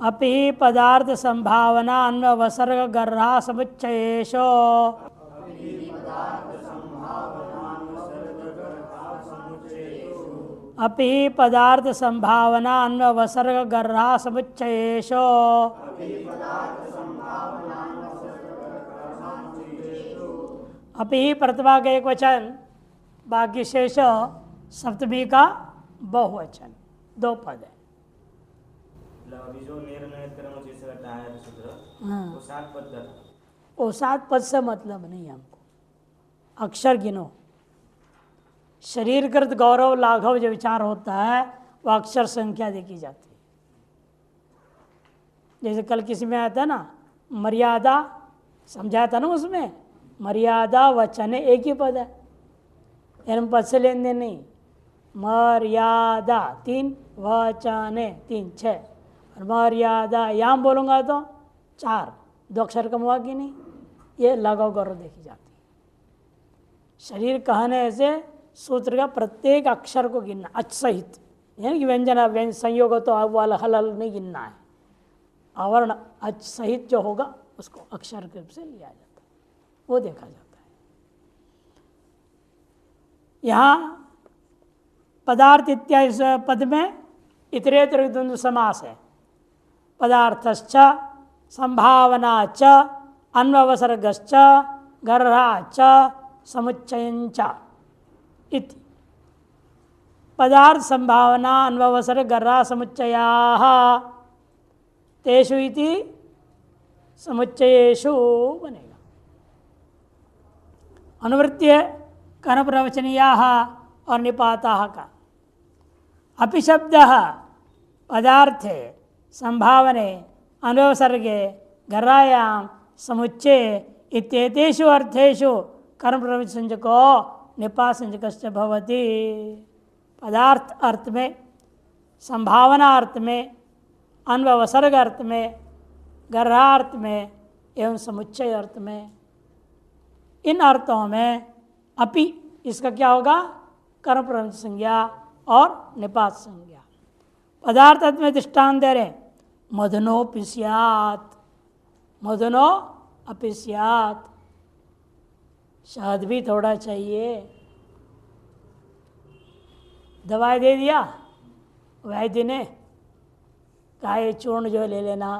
अपि पदार्थ संभावना अन्ववसर्ग गर्हा समुच्चयेषु अपि पदार्थ संभावना अन्ववसर्ग गर्हा समुच्चयेषु अपि प्रतिभा का एक वचन, बाकी शेष सप्तमी का बहुवचन, दो पद है। अभी जो निर्णय कर्म जैसे बताया सूत्र, वो 7 पद का था। वो 7 पद से मतलब नहीं हमको, अक्षर गिनो। शरीरकृत गौरव लाघव जो विचार होता है वह अक्षर संख्या देखी जाती है। जैसे कल किसी में आया था ना, मर्यादा समझाया था ना, उसमें मर्यादा वचन एक ही पद है, यानी पद से लेन देन नहीं। मर्यादा 3, वचने 3, 6, और मर्यादा यहाँ बोलूँगा तो 4, 2 अक्षर कम हुआ कि नहीं, ये लगाव गौरव देखी जाती है। शरीर कहने से सूत्र का प्रत्येक अक्षर को गिनना, अच सहित, यानी कि व्यंजन संयोग तो वाला हल नहीं गिनना है, आवरण अच सहित जो होगा उसको अक्षर के रूप से लिया जाता है, वो देखा जाता है। यहाँ पदार्थ इत्यादि पद में इतरेतर द्वंद्व समास है। पदार्थश्च संभावना च अन्ववसर्गश्च गर्हा च समुच्चयञ्च इति। पदार्थ संभावना अन्ववसर्ग गर्हा समुच्चयाः तेषु इति समुच्चयेषु बनेगा। अनुवृत्य कर्म प्रवचनीयाः और निपाताः का। अपि शब्दः पदार्थे संभावने अन्वसर्गे गर्हायां समुच्चये इत्येतेषु अर्थेषु कर्म प्रवचनजको निपात संजकश्च भवति। पदार्थ अर्थ में, संभावना अर्थ में, अन्वसर्ग अर्थ में, गर्हा अर्थ में एवं समुच्चय अर्थ में, इन अर्थों में अपि इसका क्या होगा, कर्म प्रवचन संज्ञा और निपात संज्ञा। पदार्थ अर्थ में दृष्टांत दे रहे, मदनोऽपि स्यात्, मदनो अपि स्यात्, शहद भी थोड़ा चाहिए। दवाई दे दिया वैद्य ने, कहा ये चूर्ण जो ले लेना,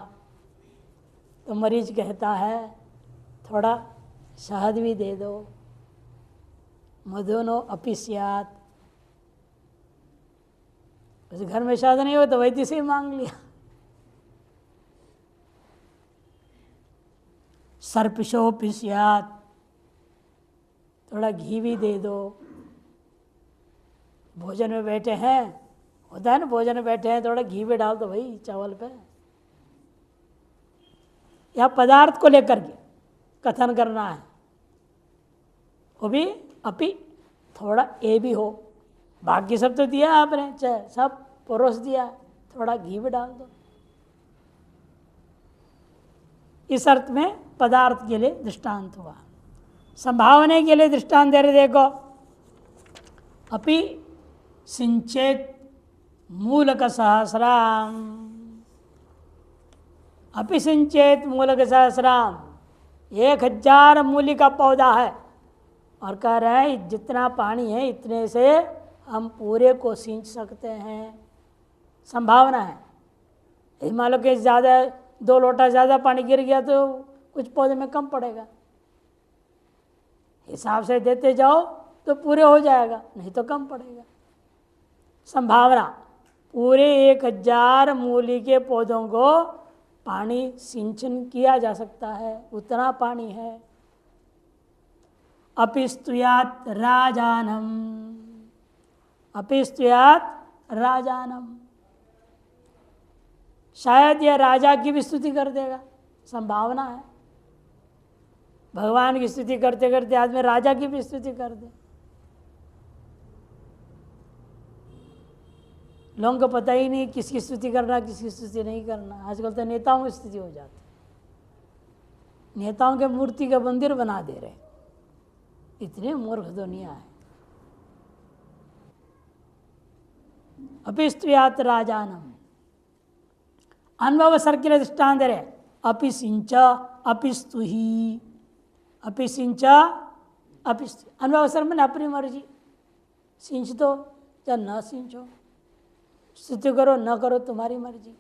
तो मरीज कहता है थोड़ा शहद भी दे दो। मदनो अपि स्यात्, घर में शहद नहीं हो तो वैद्य से ही मांग लिया। सर्पिषोऽपि स्यात्, थोड़ा घी भी दे दो। भोजन में बैठे हैं, होता है ना, भोजन में बैठे हैं थोड़ा घी भी डाल दो भाई चावल पे। या पदार्थ को लेकर के कथन करना है, वो भी अपि थोड़ा ए भी हो। बाकी सब तो दिया आपने, चाहे सब परोस दिया, थोड़ा घी भी डाल दो। इस अर्थ में पदार्थ के लिए दृष्टांत हुआ। संभावना के लिए दृष्टांत दे रहे, देखो अपि सिंचेत मूलक सहस्राम, अपि सिंचेत मूलक सहस्राम, 1000 मूली का पौधा है और कह रहे हैं जितना पानी है इतने से हम पूरे को सींच सकते हैं। संभावना है, मान लो कि ज़्यादा 2 लोटा ज़्यादा पानी गिर गया तो कुछ पौधे में कम पड़ेगा, हिसाब से देते जाओ तो पूरे हो जाएगा, नहीं तो कम पड़ेगा। संभावना, पूरे 1000 मूली के पौधों को पानी सिंचन किया जा सकता है, उतना पानी है। अपिस्तुयात राजानम, अपिस्तुयात राजानम, शायद यह राजा की भी स्तुति कर देगा, संभावना है। भगवान की स्तुति करते करते आदमी राजा की भी स्तुति कर दे। लोगों को पता ही नहीं किसकी स्तुति करना, किसकी स्तुति नहीं करना। आजकल तो नेताओं की स्तुति हो जाती, नेताओं के मूर्ति का मंदिर बना दे रहे, इतने मूर्ख दुनिया है। अपिस्तुयात राजानम, अन्ववसर के लिए दृष्टांत दे रहे, अपि सिंच अपि स्तुहि, अपि सिंच अपि अन्ववसर मैंने अपनी मर्जी, सिंच दो या न सिंचो, स्तुति करो न करो तुम्हारी मर्जी।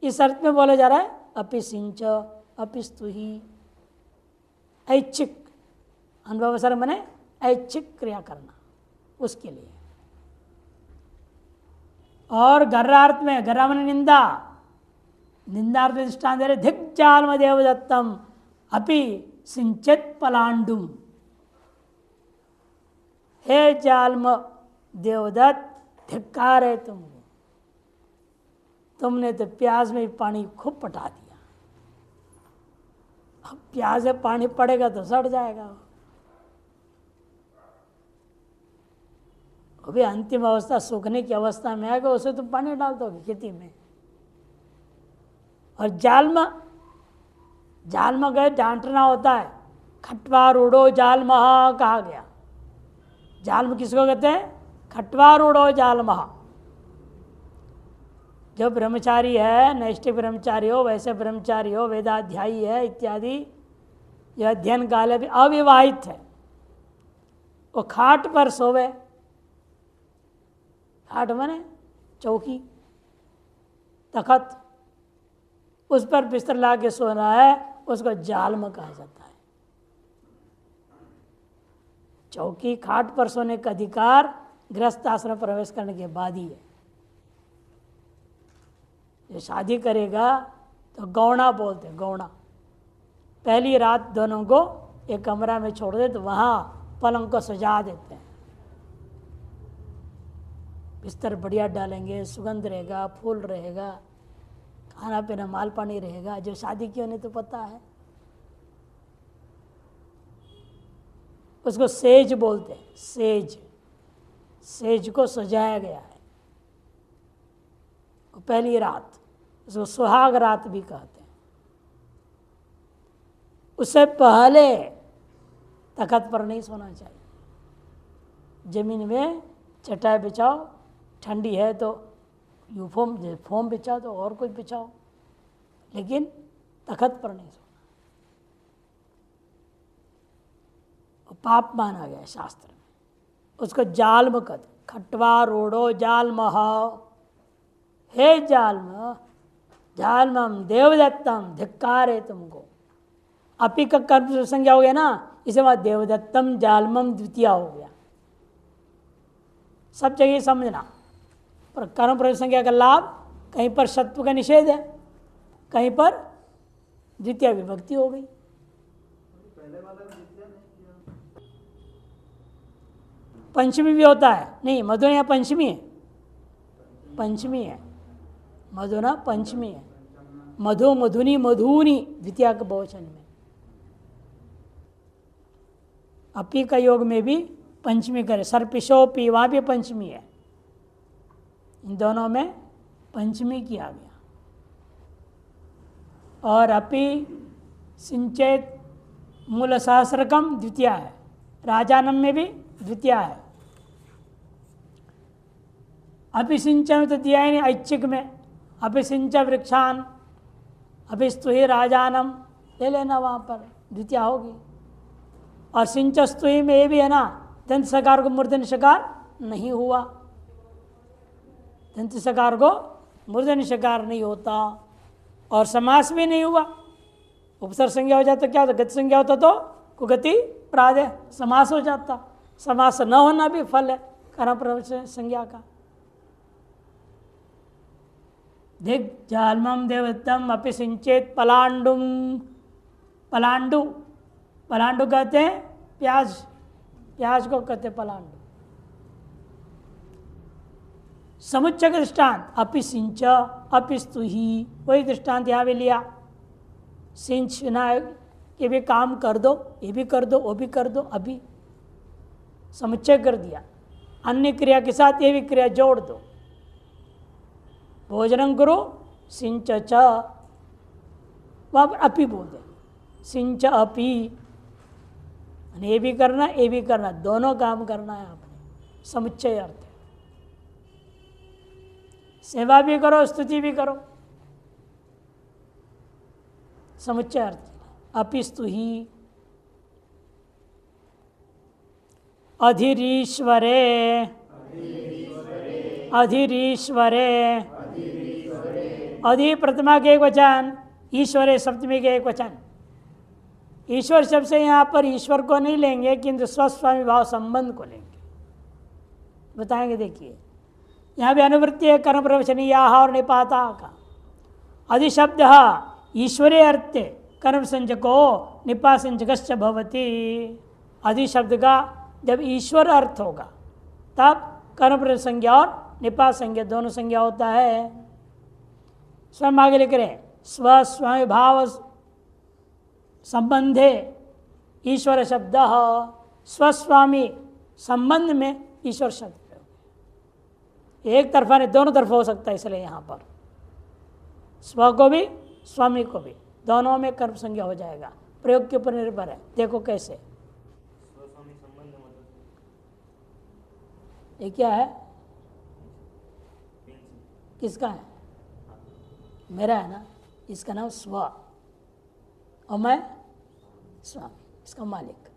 इस अर्थ में बोला जा रहा है अपि सिंच अपि स्तुहि, ऐच्छिक, अन्ववसर मैंने ऐच्छिक क्रिया करना उसके लिए। और गर्रार्थ में, गर्रा मैंने निंदा, निंदार्थ दृष्टांत दे रहे, धिक्जाल्म देवदत्तम अपि सिंचित पलांडुम, हे जाल्म देवदत्त धिक्कार है तुमको, तुमने तो प्याज में पानी खूब पटा दिया, अब प्याज में पानी पड़ेगा तो सड़ जाएगा। अभी अंतिम अवस्था सूखने की अवस्था में आएगा, उसे तुम पानी डाल दोगे खेती में। और जाल में गए डांटना होता है, खटवार उड़ो जाल महा कहा गया। जाल में किसको कहते हैं? खटवार उड़ो जाल महा। जो ब्रह्मचारी है, नैष्ठिक ब्रह्मचारी हो, वैसे ब्रह्मचारी हो, वेदाध्यायी है इत्यादि, यह अध्ययन काल भी अविवाहित है, वो खाट पर सोवे, खाट माने चौकी तखत, उस पर बिस्तर ला के सोना है, उसको जाल्म कहा जाता है। चौकी खाट पर सोने का अधिकार गृहस्थ आश्रम प्रवेश करने के बाद ही है। जो शादी करेगा तो गौना बोलते, गौना। पहली रात दोनों को एक कमरा में छोड़ दे तो वहाँ पलंग को सजा देते हैं, बिस्तर बढ़िया डालेंगे, सुगंध रहेगा, फूल रहेगा, खाना पीना माल पानी रहेगा। जो शादी की उन्हें तो पता है। उसको सेज बोलते हैं, सेज, सेज को सजाया गया है। पहली रात उसको सुहाग रात भी कहते हैं। उससे पहले तखत पर नहीं सोना चाहिए। जमीन में चटाई बिछाओ, ठंडी है तो फोम बिछाओ तो और कुछ बिछाओ, लेकिन तखत पर नहीं सोना। पाप माना गया शास्त्र में। उसको जाल्म कहते, खटवा रोड़ो जाल्म, हे जाल्म, जाल्मम देवदत्तम धिक्कार है तुमको। अपी का कर्म संज्ञा हो गया ना, इसे वहां देवदत्तम जाल्मम द्वितीय हो गया। सब जगह समझना, पर कर्म प्रयोग संज्ञा का लाभ, कहीं पर सत्व का निषेध है, कहीं पर द्वितीय विभक्ति हो गई। पंचमी भी होता है, नहीं मधुना या पंचमी है, पंचमी है, मधुना पंचमी है। मधु मधुनी मधुनी द्वितीय के बहुवचन में। अपी का योग में भी पंचमी करे, सर्पिशोपी वहाँ भी पंचमी है। इन दोनों में पंचमी किया गया। और अपि सिंचेत मूल सहस्रकम द्वितीय है, राजानम में भी द्वितीय है। अपि सिंच में तो दिया ही नहीं, ऐच्छिक में अपि सिंच वृक्षान अपि स्तुहि राजानम ले लेना, वहाँ पर द्वितीय होगी। और सिंच स्तुहि में ये भी है ना, दंत सकार को मूर्धन्य शकार नहीं हुआ, दंत सकार को मूर्धन्य शकार नहीं होता, और समास भी नहीं हुआ। उपसर्ग संज्ञा हो जाता क्या होता, गति संज्ञा होता तो कुगति प्रादे समास हो जाता। समास न होना भी फल है कर्म प्रयोग संज्ञा का। दिग जालमम देवदत्तम अपि सिंचेत पलांडुम, पलांडु, पलांडु कहते हैं प्याज, प्याज को कहते हैं पलांडु। समुच्चय का दृष्टांत अपि सिंच अपि स्तुहि, वही दृष्टांत यहाँ भी लिया। सिंचना ये भी काम कर दो, ये भी कर दो, वो भी कर दो, अभी समुच्चय कर दिया। अन्य क्रिया के साथ ये भी क्रिया जोड़ दो। भोजनं करो सिंच च, वह अपी बोल दे, सिंच अपी, ये भी करना ये भी करना, दोनों काम करना है आपने, समुच्चय अर्थ है। सेवा भी करो स्तुति भी करो, समुच्चय अर्थ अपिस्तु ही अधिरीश्वरे अधिरीश्वरे अधि प्रथमा के एक वचन, ईश्वरे सप्तमी के एक वचन। ईश्वर शब्द से यहाँ पर ईश्वर को नहीं लेंगे किंतु स्वस्वामी भाव संबंध को लेंगे। बताएंगे, देखिए यहाँ भी अनुवृत्ति है कर्म प्रवचनीया और निपाता का। अधिशब्द ईश्वरे अर्थे कर्म संजको निपा संजकश्च भवति। अधिशब्द का जब ईश्वर अर्थ होगा तब कर्म संज्ञा और निपा संज्ञा दोनों संज्ञा होता है। स्वयं आगे लिख रहे स्वस्वामी भाव संबंधे ईश्वर शब्द, स्वस्वामी संबंध में ईश्वर शब्द एक तरफा नहीं दोनों तरफ हो सकता है, इसलिए यहाँ पर स्व को भी स्वामी को भी दोनों में कर्म संज्ञा हो जाएगा। प्रयोग के ऊपर निर्भर है, देखो कैसे। स्वस्वामी संबंध मतलब ये क्या है, किसका है? मेरा है ना, इसका नाम स्व और मैं स्वामी, इसका मालिक।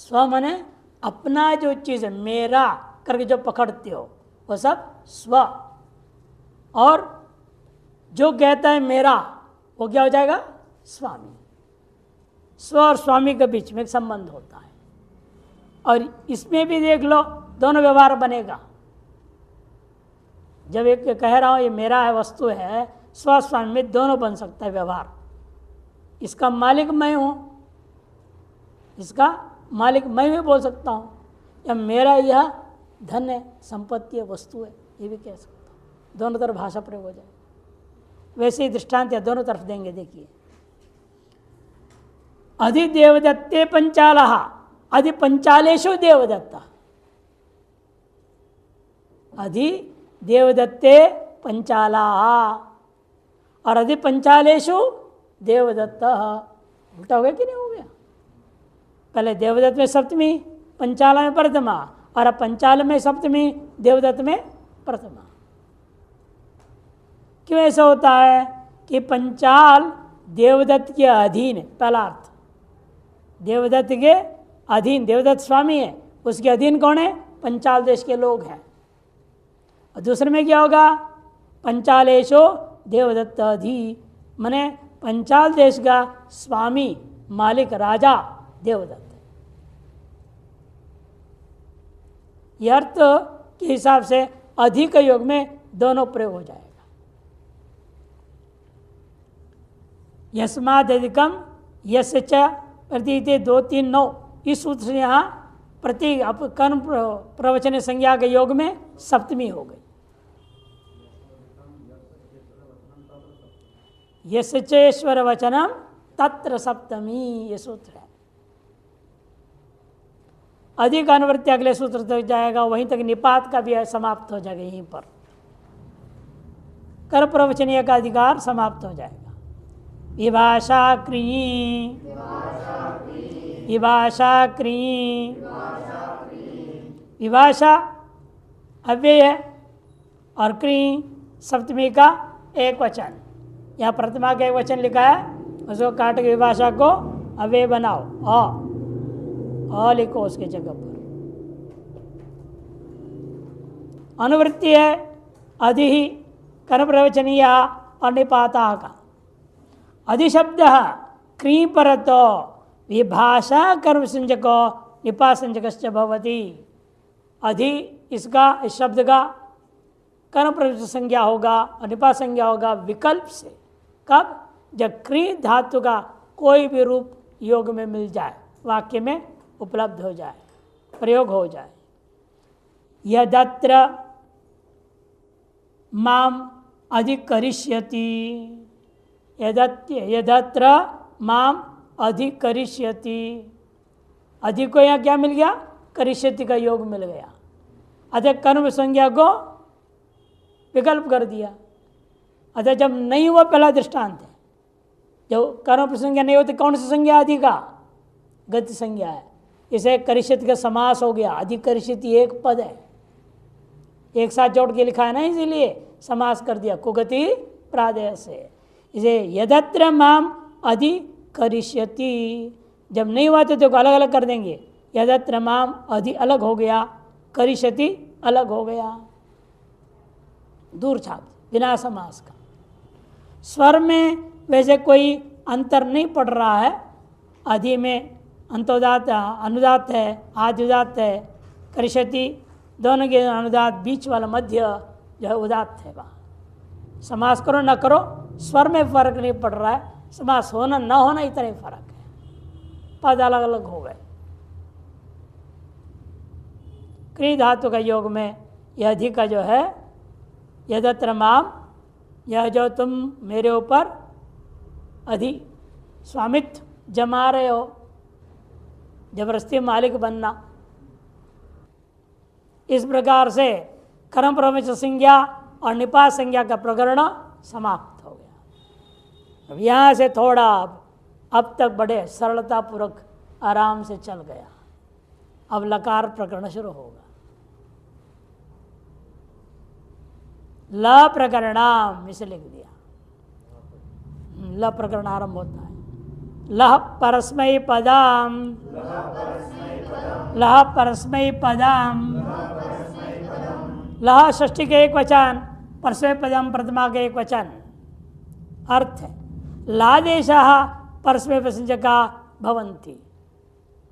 स्व माने अपना जो चीज़ है, मेरा करके जो पकड़ते हो वो सब स्व, और जो कहता है मेरा वो क्या हो जाएगा? स्वामी। स्व और स्वामी के बीच में एक संबंध होता है, और इसमें भी देख लो दोनों व्यवहार बनेगा। जब एक कह रहा हूँ ये मेरा है, वस्तु है, स्व स्वामी में दोनों बन सकता है व्यवहार। इसका मालिक मैं हूँ, इसका मालिक मैं भी बोल सकता हूँ, या मेरा यह धन है, संपत्ति है, वस्तु है, ये भी कह सकता हूँ। दोनों तरफ भाषा प्रयोग हो जाए। वैसे ही दृष्टांत या दोनों तरफ देंगे। देखिए अधि देवदत्ते पंचाला, अधि पंचालेशु देवदत्ता। अधि देवदत्ते पंचाला और अधि पंचालेशु देवदत्त। उल्टा हो गया कि नहीं हो गया? पहले देवदत्त में सप्तमी, पंचाला में प्रथमा, और अब पंचाल में सप्तमी, देवदत्त में प्रथमा। क्यों ऐसा होता है कि पंचाल देवदत्त के अधीन, पहला अर्थ देवदत्त के अधीन, देवदत्त स्वामी है, उसके अधीन कौन है? पंचाल देश के लोग हैं। और दूसरे में क्या होगा? पंचालेशो देवदत्त अधि, माने पंचाल देश का स्वामी, मालिक, राजा देवदत्त। यह अर्थ के हिसाब से अधिक योग में दोनों प्रयोग हो जाएगा। यस्माद् अधिकम यस्य च प्रतीते 2 3 9, इस सूत्र से यहाँ प्रति कर्म प्रवचन संज्ञा के योग में सप्तमी हो गई। यस्य चेश्वर वचनम तत्र सप्तमी, ये सूत्र है। अधिक अनुवृत्ति अगले सूत्र तक जाएगा, वहीं तक निपात का भी समाप्त हो जाएगा। यहीं पर कर प्रवचनीय का अधिकार समाप्त हो जाएगा। विभाषा क्री, विभाषा क्री, विभाषा अव्यय है और क्री सप्तमी का एक वचन। यहाँ प्रथमा का एक वचन लिखा है, उसको काट के विभाषा को अव्यय बनाओ, अ लिखो उसके जगह पर। अनुवृत्ति है अधि ही कर्म प्रवचनीय और निपाता का। अधिशब्द क्री परतो विभाषा कर्म संजको निपा संजकश्च भवति। अधि इसका, इस शब्द का कर्म प्रवचन संज्ञा होगा और निपा संज्ञा होगा विकल्प से। कब? जब क्री धातु का कोई भी रूप योग में मिल जाए, वाक्य में उपलब्ध हो जाए, प्रयोग हो जाए। यदत्र माम अधिकरिष्यति, यदत्र माम अधिकरिष्यति। अधिक को यहाँ क्या मिल गया? करिष्यति का योग मिल गया। अतः कर्म संज्ञा को विकल्प कर दिया। अतः जब नहीं हुआ, पहला दृष्टांत है, जब कर्म संज्ञा नहीं होती, कौन सी संज्ञा? अधिका, गति संज्ञा है। इसे करिष्यति का समास हो गया। अधिकरिष्यति एक पद है, एक साथ जोड़ के लिखा है ना, इसीलिए समास कर दिया कुगति प्रादेय से। इसे यदत्र माम अधि करिष्यति, जब नहीं हुआ तो देखो अलग अलग कर देंगे। यदत्र माम अधि अलग हो गया, करिष्यति अलग हो गया, दूर छाप बिना समास का। स्वर में वैसे कोई अंतर नहीं पड़ रहा है, अधि में अंतोदात अनुदात है, आद्युदात है, करिष्यति दोनों के अनुदात, बीच वाला मध्य जो है उदात है। वहाँ समास करो न करो स्वर में फर्क नहीं पड़ रहा है, समास होना न होना इतना ही फर्क है, पद अलग अलग हो गए। क्री धातु का योग में यह अधि का जो है यदत्र माम, यह जो तुम मेरे ऊपर अधि स्वामित्व जमा रहे हो, जबरदस्ती मालिक बनना, इस प्रकार से कर्म प्रवचन संज्ञा और निपात संज्ञा का प्रकरण समाप्त हो गया। अब यहाँ से थोड़ा अब तक बड़े सरलतापूर्वक आराम से चल गया। अब लकार प्रकरण शुरू होगा। ल प्रकरणाम इसे लिख दिया, ल प्रकरण आरंभ होता है। लह परस्मै पदाम, लह परस्मै पदाम, लह षष्ठी के एक वचन, परस्मै पदम प्रथमा के एक वचन। अर्थ है लादेशः परस्मै प्रसंजका भवन्ति,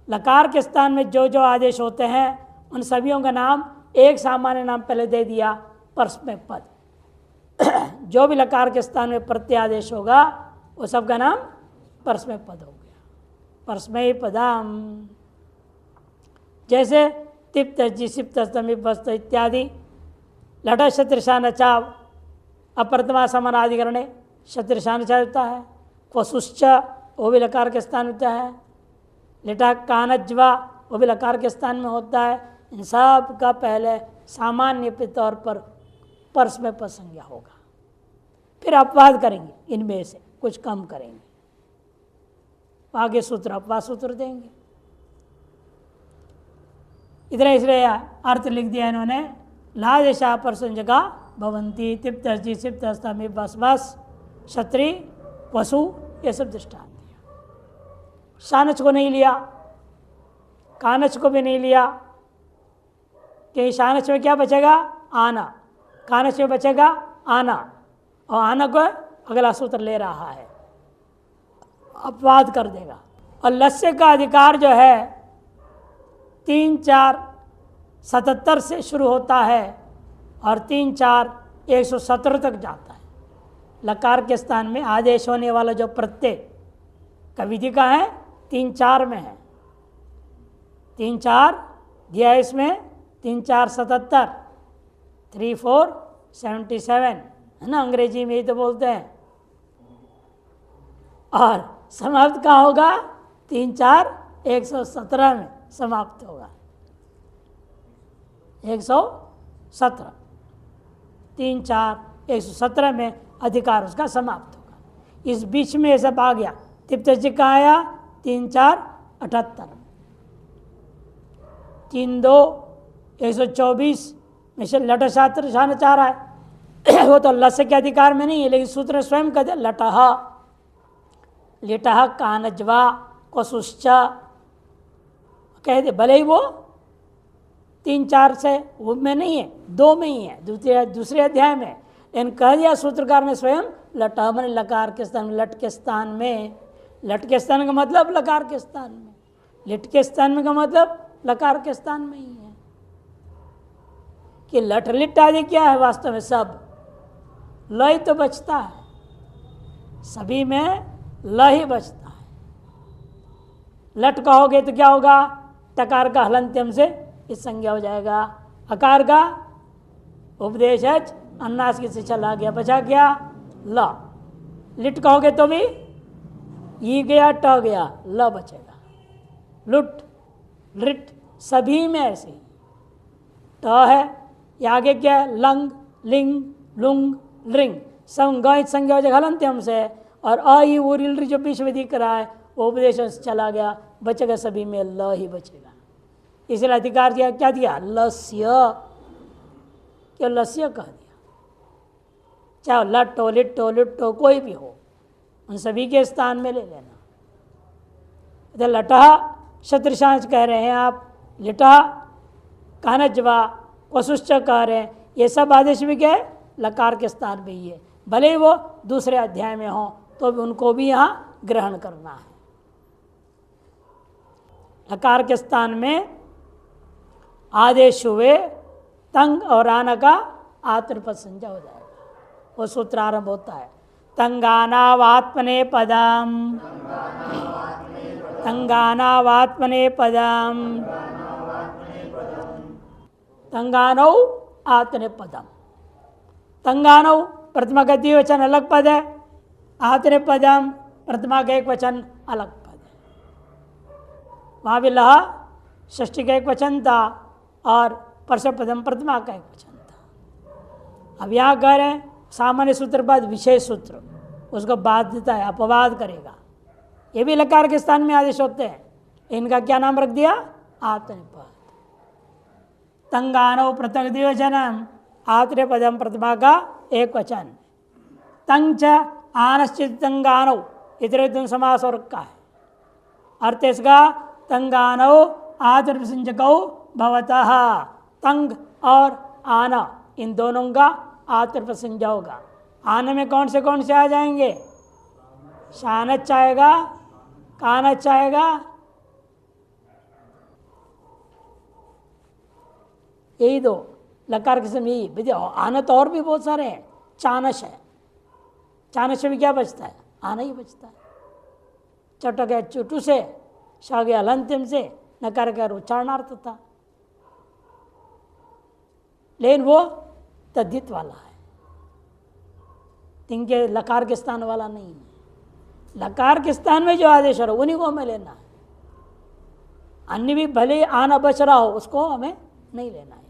लकार के स्थान में जो जो आदेश होते हैं उन सभियों का नाम एक सामान्य नाम पहले दे दिया, परस्मै पद। जो भी लकार के स्थान में प्रत्यादेश होगा वो सबका नाम परस्मै पद हो गया। परस्मै पदम जैसे तिप्त जिसिप्त स्तमित इत्यादि, लट शत्रुशान चाव अप्रतमा समानाधिकरणे शत्रुशान होता है। क्वसुश्च वो भी लकार के स्थान होता है। लिटा कानज्वा वो भी लकार के स्थान में होता है। इन सब का पहले सामान्य के तौर पर परस्मै पद संज्ञा होगा, फिर अपवाद करेंगे, इनमें से कुछ कम करेंगे, आगे सूत्र अपवाद सूत्र देंगे। इतना इसलिए अर्थ लिख दिया इन्होंने, लादेशा परसंजका भवंती तिप्त सिप्त स्तमी बस बस क्षत्रि पशु ये सब दृष्टांत दिया। शानच को नहीं लिया, कानच को भी नहीं लिया, कि शानच में क्या बचेगा आना, कानच में बचेगा आना, और आना को अगला सूत्र ले रहा है, अपवाद कर देगा। और लस्य का अधिकार जो है 3 4 77 से शुरू होता है और 3 4 117 तक जाता है। लकार के स्थान में आदेश होने वाला जो प्रत्यय का विधि का है 3 4 में है। 3 4 दिया है इसमें, 3 4 77, 3 4 77 है ना, अंग्रेजी में ही तो बोलते हैं। और समाप्त कहाँ होगा 3 4 117 में समाप्त होगा। 117 3 4 117 में अधिकार उसका समाप्त होगा। इस बीच में ये सब आ गया। तिप्त जी का आया 3 4 78, 3 2 124 में से लट शास्त्र छाना चाह रहा है वो तो लस्य के अधिकार में नहीं है, लेकिन सूत्र स्वयं कहते लटह लिटह कानज्वा कोसुश्च कहते, भले ही वो 3 4 से वो में नहीं है, 2 में ही है, दूसरे अध्याय में, लेकिन कह दिया सूत्रकार ने स्वयं लटह मन लकार के स्थान में, लट के स्थान में, लट के स्थान का मतलब लकार के स्थान में, लिट के स्थान में का मतलब लकार के स्थान में ही है। कि लट लिट आदि क्या है वास्तव में, सब लय तो बचता है, सभी में ल ही बचता है। लट कहोगे तो क्या होगा, टकार का हलंत्यम से इस संज्ञा हो जाएगा, अकार का उपदेश अन्नास की से चला गया, बचा गया ल। लिट कहोगे तो भी ई गया ट गया, ल बचेगा। लुट लिट सभी में ऐसे ही ट है, ये आगे क्या है लंग लिंग लुंग लिंग, संज्ञा संज्ञा हो जाएगा हलंत्यम से, और अ ई उरी जो बीच में दिख रहा है वो उपदेश से चला गया, बचेगा सभी में ल ही बचेगा। इसलिए अधिकार किया क्या दिया लस्य, क्या लस्य कह दिया, चाहे लट्टो लिट्टो लिट्टो कोई भी हो, उन सभी के स्थान में ले लेना। तो लटह शत्रुशांच कह रहे हैं आप, लिटह कानजवा वसुश्च कह रहे हैं, ये सब आदेश भी क्या है, लकार के स्थान पे ही है। भले ही वो दूसरे अध्याय में हो तो भी उनको भी यहाँ ग्रहण करना है। लकार के स्थान में आदेश हुए तंग और आना का आत्मपद संज्ञा हो जाएगा। वो सूत्र आरंभ होता है तंगानावात्मने पदम, तंगानावात्मने पदम, तंगानौ आत्मने पदम। तंगानौ प्रतिमा का द्विवचन अलग पद है, आत्मने पदम प्रतिमा का एक वचन अलग पद है। वहाँ भी लह षष्ठी का एक वचन था और परसपदम प्रतिमा का एक वचन था। अब यहाँ कह रहे हैं सामान्य सूत्र बाद विशेष सूत्र, उसको बाध्यता है, अपवाद करेगा। ये भी लकार के स्थान में आदेश होते हैं, इनका क्या नाम रख दिया, आत्मनेपद। तंगानव पृथक द्विवचनम, आत्मनेपदम प्रतिमा का एक वचन। तंग च आनश्चित तंगानव, इतरे तुम समास और रखा है। अर्थ इसका तंगानव आत्मसंजकौ भवतः, तंग और आना इन दोनों का आत्मनिर्भर संज्ञा होगा। आने में कौन से आ जाएंगे, शानच आएगा, कानच आएगा, यही दो लकार के समय यही। आना तो और भी बहुत सारे हैं, चानश है, चानश भी क्या बचता है, आना ही बचता है। चट गया चुटू से, शा गया हलंतिम से, नकार का उच्चारणार्थ था, लेकिन वो तद्धित वाला है, तिनके लकार के स्थान वाला नहीं है। लकार के स्थान में जो आदेश हो उन्हीं को हमें लेना है। अन्य भी भले आना बच रहा हो उसको हमें नहीं लेना है।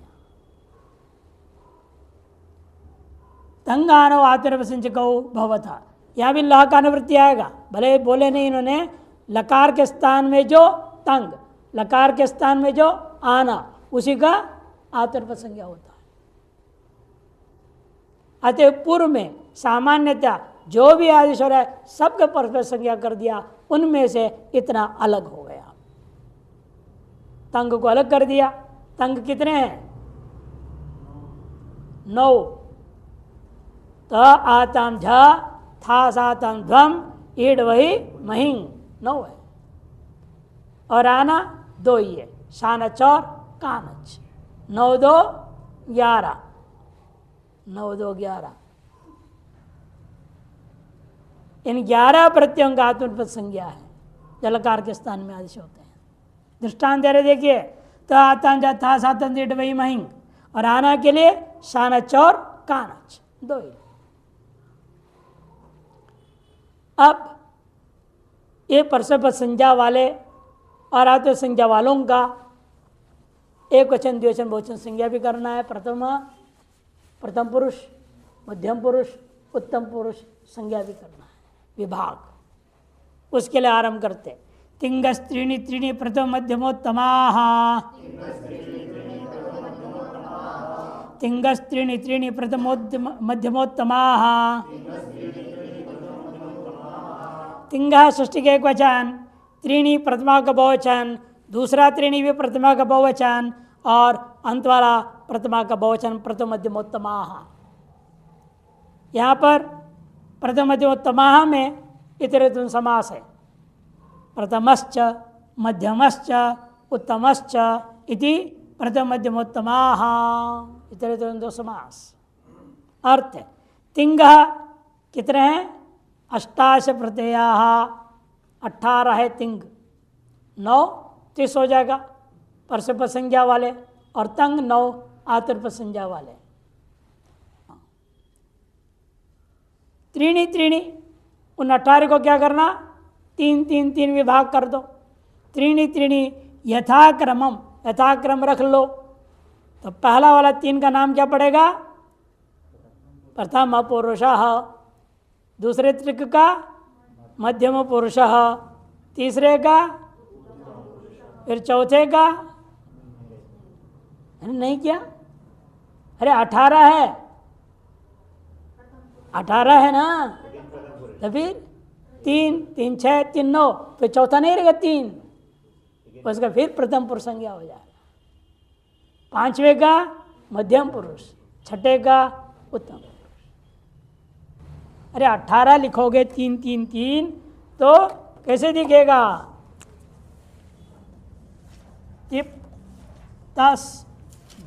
तंगानो आत्मनिर्भर भवता, यहाँ भी लह का अनुवृत्ति आएगा, भले बोले नहीं इन्होंने। लकार के स्थान में जो तंग, लकार के स्थान में जो आना, उसी का आत्मनिर्भर संज्ञा होता है। अतः पूर्व में सामान्यतः जो भी आदेश हो रहा है सबके परस्पर संज्ञा कर दिया, उनमें से इतना अलग हो गया। तंग को अलग कर दिया। तंग कितने हैं, 9। त आतम झ था सातम ध्वम ईड वही महिंग 9 है। और आना 2 ही है, शानच और कानच। 9 2 11, 9 2 11। इन 11 प्रत्ययों का आत्मनिर्भर संज्ञा है, जलकार के स्थान में आदेश होते हैं। दृष्टांत दे रहे देखिए, तो आतम झ था सातम ईड वही महिंग, और आना के लिए शानच और कानच 2 ही। अब ये परस्पर संज्ञा वाले और आत्म संज्ञा वालों का एक वचन द्विवचन बहुवचन संज्ञा भी करना है। प्रथम पुरुष, मध्यम पुरुष, उत्तम पुरुष संज्ञा भी करना है, विभाग। उसके लिए आरंभ करते तिंगस त्रीणि त्रीणि प्रथम मध्यमोत्तमाः, तिंगस त्रीणि त्रीणि प्रथम मध्यमोत्तमाः। तिंगा षष्ठी का एक वचन, त्रीणी प्रतिमा का बहुवचन, दूसरा त्रीणी भी प्रतिमा का बहुवचन, और अंत वाला प्रतिमा का बहुवचन प्रथम मध्यमोत्तमाः। यहाँ पर प्रथम मध्यमोत्तमाः में इतरेतुन समास है, प्रथमश्च मध्यमश्च उत्तमश्च इति प्रथम मध्यमोत्तमाः, इतरेतुन 2 समास। अर्थ तिंग कितने हैं, 18 प्रत्ययाः, 18 है तिंग, 9 30 हो जाएगा परस्पर संज्ञा वाले, और तंग 9 आत्मनिर्भर संज्ञा वाले। त्रीणी त्रीणी, उन 18 को क्या करना, 3 3 3 विभाग कर दो। त्रीणी त्रीणी यथाक्रमम, यथाक्रम रख लो। तो पहला वाला 3 का नाम क्या पड़ेगा, प्रथम पुरुषः, दूसरे त्रिक का मध्यम पुरुषः, तीसरे का, फिर चौथे का नहीं क्या, अरे 18 है, 18 है ना, तो फिर तीन, 3 6, 3 9, फिर चौथा नहीं रहेगा 3, उसका फिर प्रथम पुरुष संज्ञा हो जाएगा। 5वें का मध्यम पुरुष, 6ठे का उत्तम पुरुष। अरे 18 लिखोगे 3 3 3 तो कैसे दिखेगा? तिप 10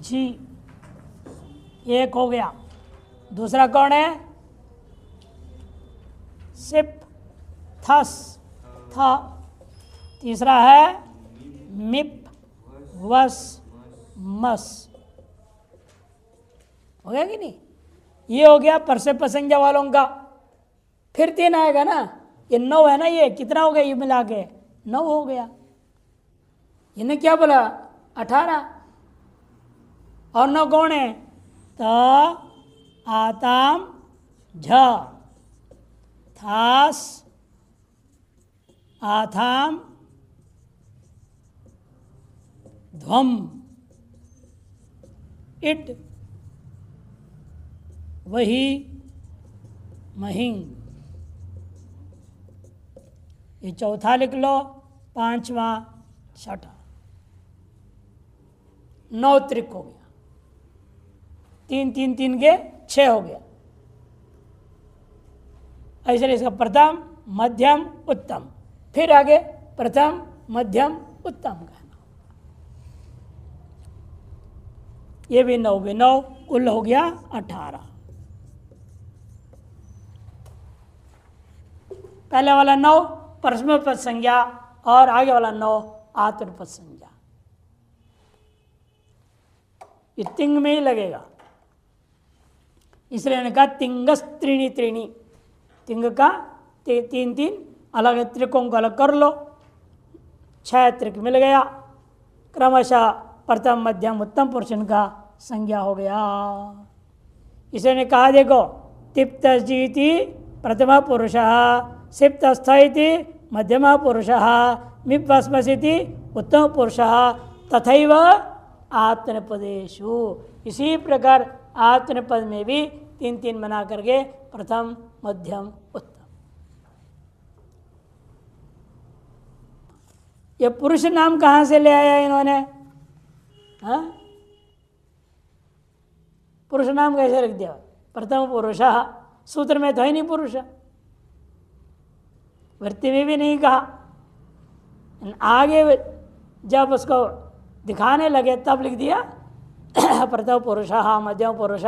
जी, एक हो गया। दूसरा कौन है? सिप थस था। तीसरा है मिप वस मस। हो गया कि नहीं? ये हो गया परसे संज्ञा वालों का। फिर 3 आएगा ना, ये 9 है ना, ये कितना हो गया? ये मिला के 9 हो गया। इन्हें क्या बोला? 18। और 9 कौन है? त आताम झ थास आथाम ध्वम इट वही महिंग। ये चौथा लिख लो, 5वां 6ठा। 9 त्रिक हो गया। 3 3 3 के 6 हो गया। ऐसे इसका प्रथम मध्यम उत्तम, फिर आगे प्रथम मध्यम उत्तम कहना। ये भी 9 भी 9, कुल हो गया 18। पहले वाला 9 परस्मैपद संज्ञा और आगे वाला 9 आत्मनेपद संज्ञा। ये तिंग में ही लगेगा, इसलिए मैंने कहा तिंगस त्रीणी त्रीणी। तिंग का 3 3 अलग त्रिकों को अलग कर लो, 6 त्रिक मिल गया। क्रमशः प्रथम मध्यम उत्तम पुरुष का संज्ञा हो गया। इसने कहा देखो, तिप्त जीति प्रथम पुरुष, सिप्तस्थ इति मध्यम पुरुष, मिप्वस्मसिति उत्तम पुरुष, तथैव आत्मनेपदेषु। इसी प्रकार आत्मनेपद में भी 3 3 बना करके प्रथम मध्यम उत्तम। ये पुरुष नाम कहाँ से ले आया इन्होंने? हाँ, पुरुष नाम कैसे रख दिया? प्रथम पुरुष, सूत्र में तो है नहीं पुरुष, वृत्ति में भी नहीं कहा। आगे जब उसको दिखाने लगे तब लिख दिया प्रथम पुरुष मध्यम पुरुष।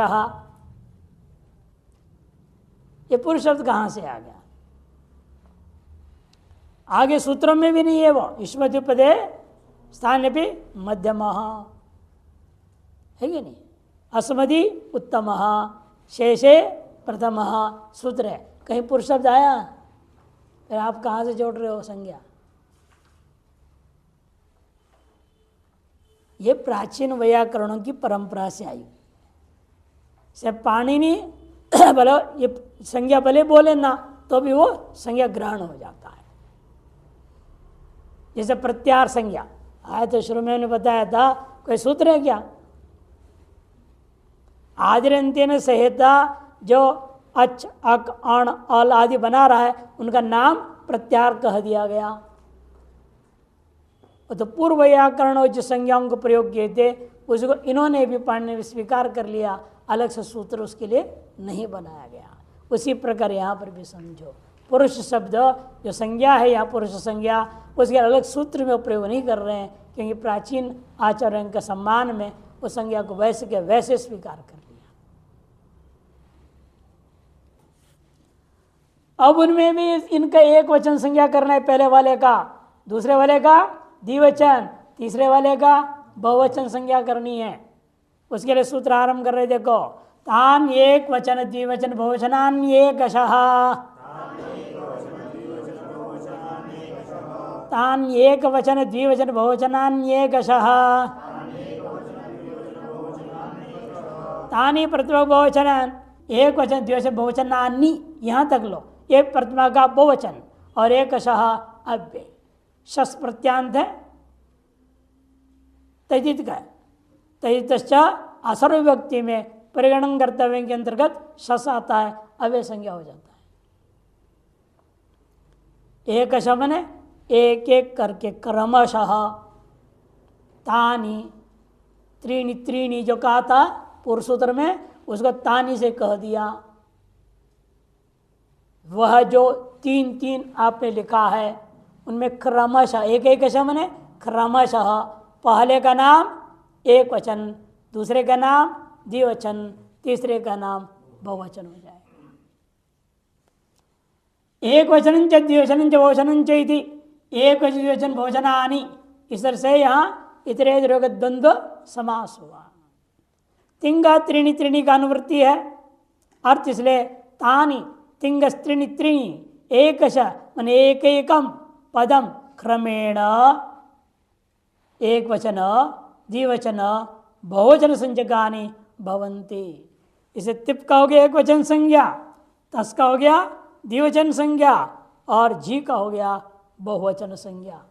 ये पुरुष शब्द कहाँ से आ गया? आगे सूत्रों में भी नहीं है वो। युष्मद्युपदे स्थान भी मध्यम है कि नहीं? अस्मदि उत्तम शेषे प्रथम सूत्र है, कहीं पुरुष शब्द आया? फिर आप कहाँ से जोड़ रहे हो संज्ञा? ये प्राचीन वैयाकरणों की परंपरा से आई। से पाणिनि भले ये संज्ञा भले बोले ना तो भी वो संज्ञा ग्रहण हो जाता है। जैसे प्रत्याहार संज्ञा आया तो शुरू में मैंने बताया था, कोई सूत्र है क्या? आदिरंत्यन संहिता जो अच अक अण अल आदि बना रहा है उनका नाम प्रत्याहार कह दिया गया। तो पूर्व व्याकरण जो संज्ञाओं को प्रयोग किए थे उसको इन्होंने भी पाणिनि ने स्वीकार कर लिया, अलग से सूत्र उसके लिए नहीं बनाया गया। उसी प्रकार यहाँ पर भी समझो, पुरुष शब्द जो संज्ञा है यहाँ पुरुष संज्ञा, उसके अलग सूत्र में प्रयोग नहीं कर रहे हैं, क्योंकि प्राचीन आचार्यों के सम्मान में उस संज्ञा को वैसे के वैसे स्वीकार कर लिया। अब उनमें भी इनका एक वचन संज्ञा करना है, पहले वाले का, दूसरे वाले का द्विवचन, तीसरे वाले का बहुवचन संज्ञा करनी है। उसके लिए सूत्र आरंभ कर रहे, देखो, तान एक वचन द्विवचन बहुवचनान एकशः, तान एक वचन द्विवचन बहुवचनान एकशः, तानी प्रथमा बहुवचन एक वचन द्विवचन बहुवचनानि, यहाँ तक लो, एक प्रथमा का बहुवचन और एकशः अव्यय, शस प्रत्यांत है, तजित का है, तजित असर्व व्यक्ति में परिगणन कर्तव्य के अंतर्गत शस आता है, अव्यय संज्ञा हो जाता है। एक शमन एक एक करके क्रमशः, तानी त्रीणि त्रीणि जो कहा था पूर्व सूत्र में, उसको तानी से कह दिया। वह जो तीन तीन आपने लिखा है उनमें क्रमशः, एक एक शमन है क्रमशः, पहले का नाम एक वचन, दूसरे का नाम द्विवचन, तीसरे का नाम बहुवचन हो जाएगा। एक वचन च द्विवचन च बहुवचन च इति, एक वचन द्विवचन बहुवचनानि, इस तरह से यहाँ इतरेतरों का द्वंद्व समास हुआ। तिंगा त्रीणि त्रीणि का अनुवृत्ति है, अर्थ इसलिए तानि तिंग त्रीणि त्रीणि एकश मन एक एकम पदम क्रमेण, एक वचन द्विवचन बहुवचन संज्ञकानि भवन्ति। इसे तिप का हो गया एक वचन संज्ञा, तस का हो गया द्विवचन संज्ञा और जी का हो गया बहुवचन संज्ञा।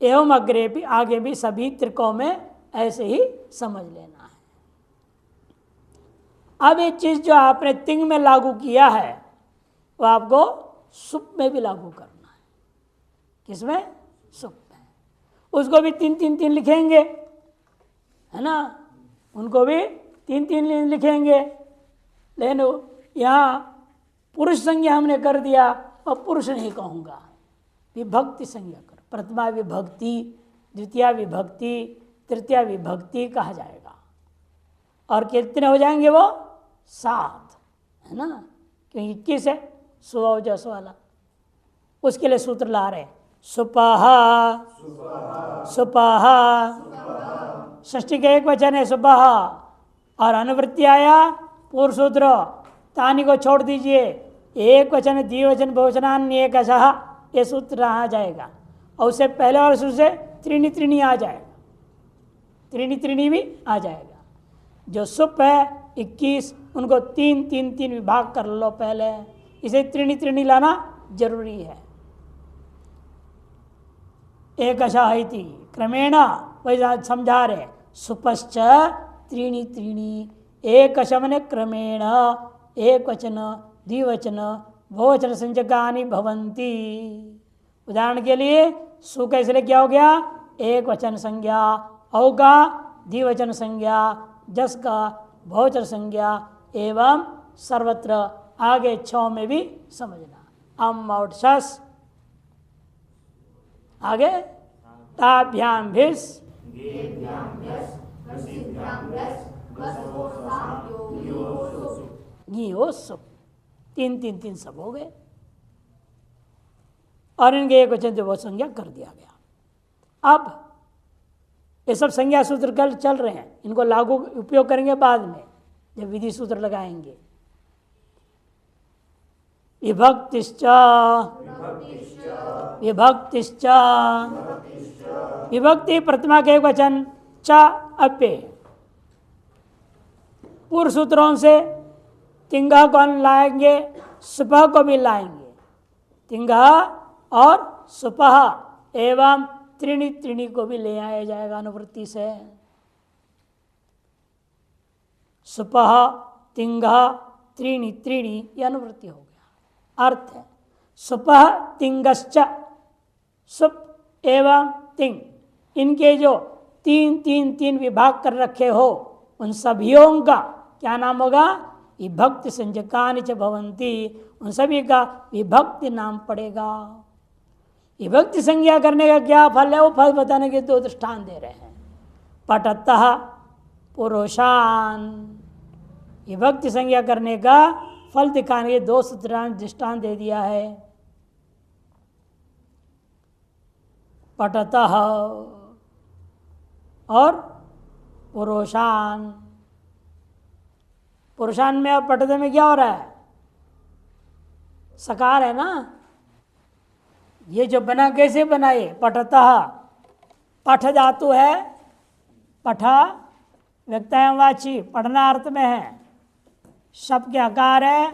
एवं अग्रे भी, आगे भी सभी त्रिकों में ऐसे ही समझ लेना है। अब एक चीज जो आपने तिंग में लागू किया है वो आपको सुप में भी लागू करना है। किसमें? सुप में। उसको भी तीन तीन तीन लिखेंगे, है ना, उनको भी तीन तीन लिखेंगे। लेकिन यहाँ पुरुष संज्ञा हमने कर दिया और पुरुष नहीं कहूँगा, विभक्ति संज्ञा कर, प्रथमा विभक्ति, द्वितीया विभक्ति, तृतीया विभक्ति कहा जाएगा। और कितने हो जाएंगे वो? 7, है ना, क्योंकि 21 है सुवजस वाला। उसके लिए सूत्र ला रहे सुपह, सुपह, षष्ठी का एक वचन है सुपह, और अनुवृत्ति आया पूर्व सूत्र, तानी को छोड़ दीजिए, एक वचन द्विवचन बहुवचनान्येकशः, ये सूत्र आ जाएगा। और उससे पहले और सूत्र से त्रीणि त्रीणि आ जाएगा, त्रीणि त्रीणि भी आ जाएगा। जो सुप है 21, उनको तीन तीन तीन विभाग कर लो पहले, इसे त्रीणि त्रीणि लाना जरूरी है। एकशः इति क्रमेण, वही समझा रहे, सुपश्च त्रीणि त्रीणि, एक शमन क्रमेण, एक वचन द्विवचन बहुवचन संज्ञकानि भवन्ति। उदाहरण के लिए सु का इसलिए क्या हो गया? एक वचन संज्ञा, औ का द्विवचन संज्ञा, जस का बहुवचन संज्ञा, एवं सर्वत्र आगे 6 में भी समझना। अम और शस आगे ताभ्याम भिस, सुप, तीन तीन तीन सब हो गए और इनके एक वचन जो वो संज्ञा कर दिया गया। अब ये सब संज्ञा सूत्र कल चल रहे हैं, इनको लागू उपयोग करेंगे बाद में जब विधि सूत्र लगाएंगे। विभक्तिश्च, विभक्तिश्च, विभक्ति प्रथमा के एक वचन च अप्य, पूर्व सूत्रों से तिंगा को लाएंगे, सुपह को भी लाएंगे। तिंगा और सुपह एवं त्रीणि त्रीणि को भी ले आया जाएगा अनुवृत्ति से। सुपह, तिंगा, त्रीणि त्रीणि, यह अनुवृत्ति हो गया। अर्थ है सुपह तिंगश्च, सुप एवं तिंग, इनके जो तीन तीन तीन विभाग कर रखे हो उन सभियों का क्या नाम होगा? विभक्ति संज्ञकानि च भवन्ति, उन सभी का विभक्ति नाम पड़ेगा। विभक्ति संज्ञा करने का क्या फल है? वो फल बताने के 2 दृष्टांत दे रहे हैं। पठतः पुरुषान, विभक्ति संज्ञा करने का फल दिखाने के 2 दृष्टांत दे दिया है। पठतः और पुरुषान। पुरुषान में और पठत में क्या हो रहा है? सकार है ना। ये जो बना कैसे बनाए? पठतः, पठ धातु है, पठा व्यक्तायवाची पढ़ना अर्थ में है, शब्द के आकार है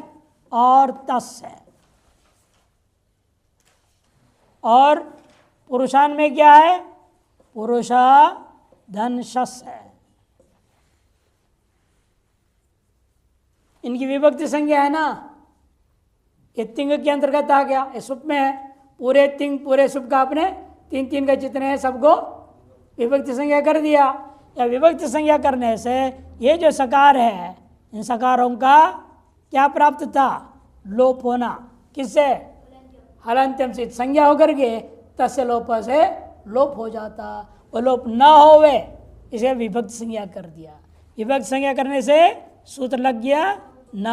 और तस है। और पुरुषान में क्या है? पुरुषा धन शस है। इनकी विभक्ति संज्ञा है ना, ये तिंग के अंतर्गत आ गया, ये सुप में है, पूरे तिंग पूरे सुप का आपने तीन तीन का जितने हैं सबको विभक्ति संज्ञा कर दिया। या विभक्ति संज्ञा करने से ये जो सकार है, इन सकारों का क्या प्राप्त था? लोप होना। किससे? हलंत्यम से संज्ञा होकर के तस्य लोप से लोप हो जाता। वो लोप न होवे इसे विभक्ति संज्ञा कर दिया। विभक्ति संज्ञा करने से सूत्र लग गया न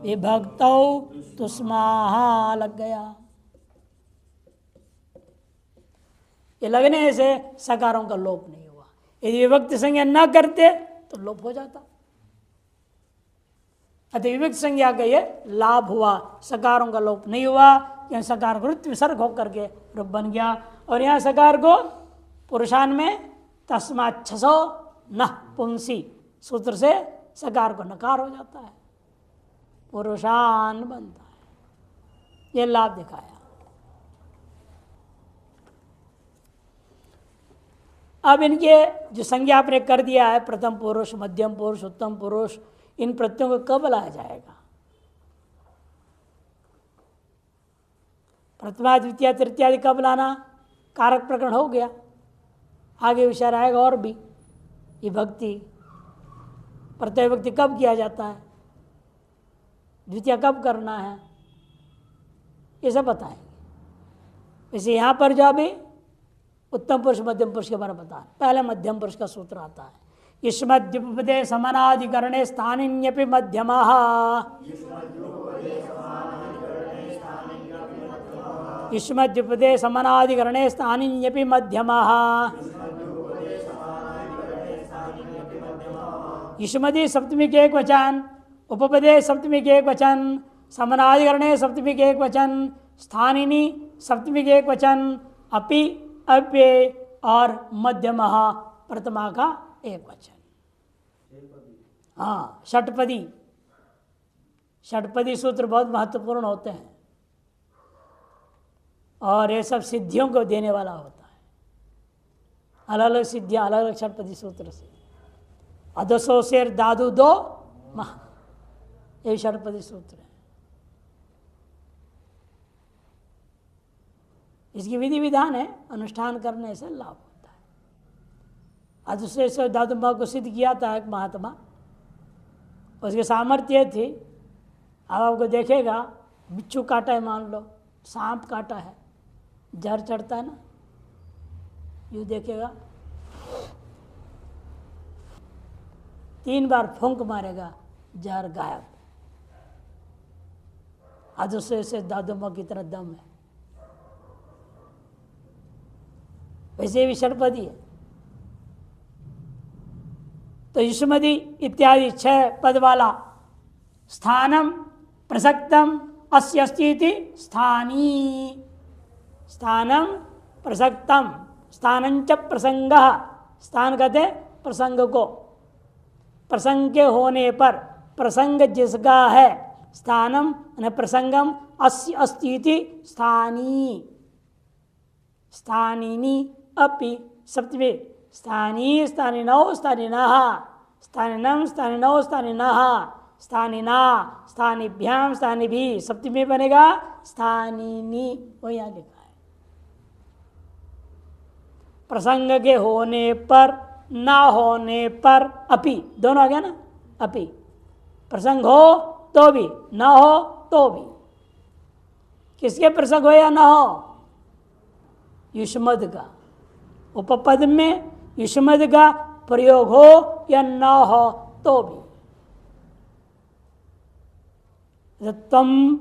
विभक्तौ तुस्माहा लग गया। ये लगने से सकारों का लोप नहीं हुआ। यदि विभक्ति संज्ञा न करते तो लोप हो जाता। अतः विभक्ति संज्ञा का ये लाभ हुआ, सकारों का लोप नहीं हुआ। यहाँ सकार को विसर्ग होकर के रूप बन गया। और यहाँ सकार को पुरुषान में तस्मात् छसो न पुंसी सूत्र से सकार को नकार हो जाता है, पुरुषान बनता है। ये लाभ दिखाया। अब इनके जो संज्ञा आपने कर दिया है, प्रथम पुरुष, मध्यम पुरुष, उत्तम पुरुष, इन प्रत्ययों को कब लाया जाएगा? प्रथमा द्वितीय तृतीय कब लाना? कारक प्रकरण हो गया, आगे विचार आएगा। और भी विभक्ति प्रत्यय विभक्ति कब किया जाता है, द्वितीय कब करना है, ये सब बताएंगे। वैसे यहाँ पर जो अभी उत्तम पुरुष मध्यम पुरुष के बारे में बता, पहले मध्यम पुरुष का सूत्र आता है। युष्मद्युपदे समानाधिकरणे स्थानिन्यपि मध्यमः, युष्मद्युपदे समानाधिकरणे स्थानिन्यपि मध्यमः। युष्मदि सप्तमी के एक वचन, उपपदे सप्तमी के एक वचन, समानाधिकरणे सप्तमी के एक वचन, स्थानिनी सप्तमी के एक वचन, अपि अव्यय और मध्यमः प्रथमा का एक वचन। हाँ, षटपदी, षटपदी सूत्र बहुत महत्वपूर्ण होते हैं और ये सब सिद्धियों को देने वाला होता है। अलग अलग सिद्धियां अलग अलग षटपदी सूत्र से। अदसो शेर दादू दो मह, ये षटपदी सूत्र है। इसकी विधि विधान है, अनुष्ठान करने से लाभ होता है। अदसो शेर दादू मह को सिद्ध किया था एक महात्मा, उसके सामर्थ्य थी। अब आपको देखेगा, बिच्छू काटा है, मान लो सांप काटा है, जहर चढ़ता है ना, यूँ देखेगा 3 बार फूंक मारेगा, जहर गायब। आज उससे दादुमा की तरह दम है। वैसे भी षटपदी है। तो युष्मदि इत्यादि 6 पद वाला स्थानम प्रसक्तम अस्य अस्ति इति स्थानी, स्थानम प्रसक्तम, स्थानंच प्रसंगः, स्थान कहते प्रसंग को, प्रसंग के होने पर, प्रसंग जिसका है, स्थानम प्रसंगम, अस्य अस्ति इति स्थानी, स्थानिनी अपि सप्तमी, स्थानी स्थानिनौ स्थानिनः, स्थानिनम स्थानिनौ स्थानिनः, स्थानिना स्थानिभ्याम स्थानिभि, सप्तमी बनेगा स्थानिनी, वो यहाँ लिखा है। प्रसंग के होने पर, ना होने पर, अपि, दोनों आ गया ना। अपि प्रसंग हो तो भी, ना हो तो भी। किसके प्रसंग हो या ना हो? युष्मद का। उपपद में युष्मद का प्रयोग हो या ना हो तो भी। तुम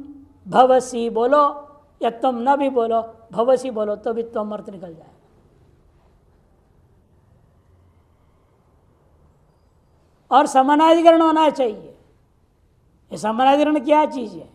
भवसी बोलो या तुम न भी बोलो, भवसी बोलो तो भी तुम अर्थ निकल जाए। और समानाधिकरण होना चाहिए। ये समानाधिकरण क्या चीज है?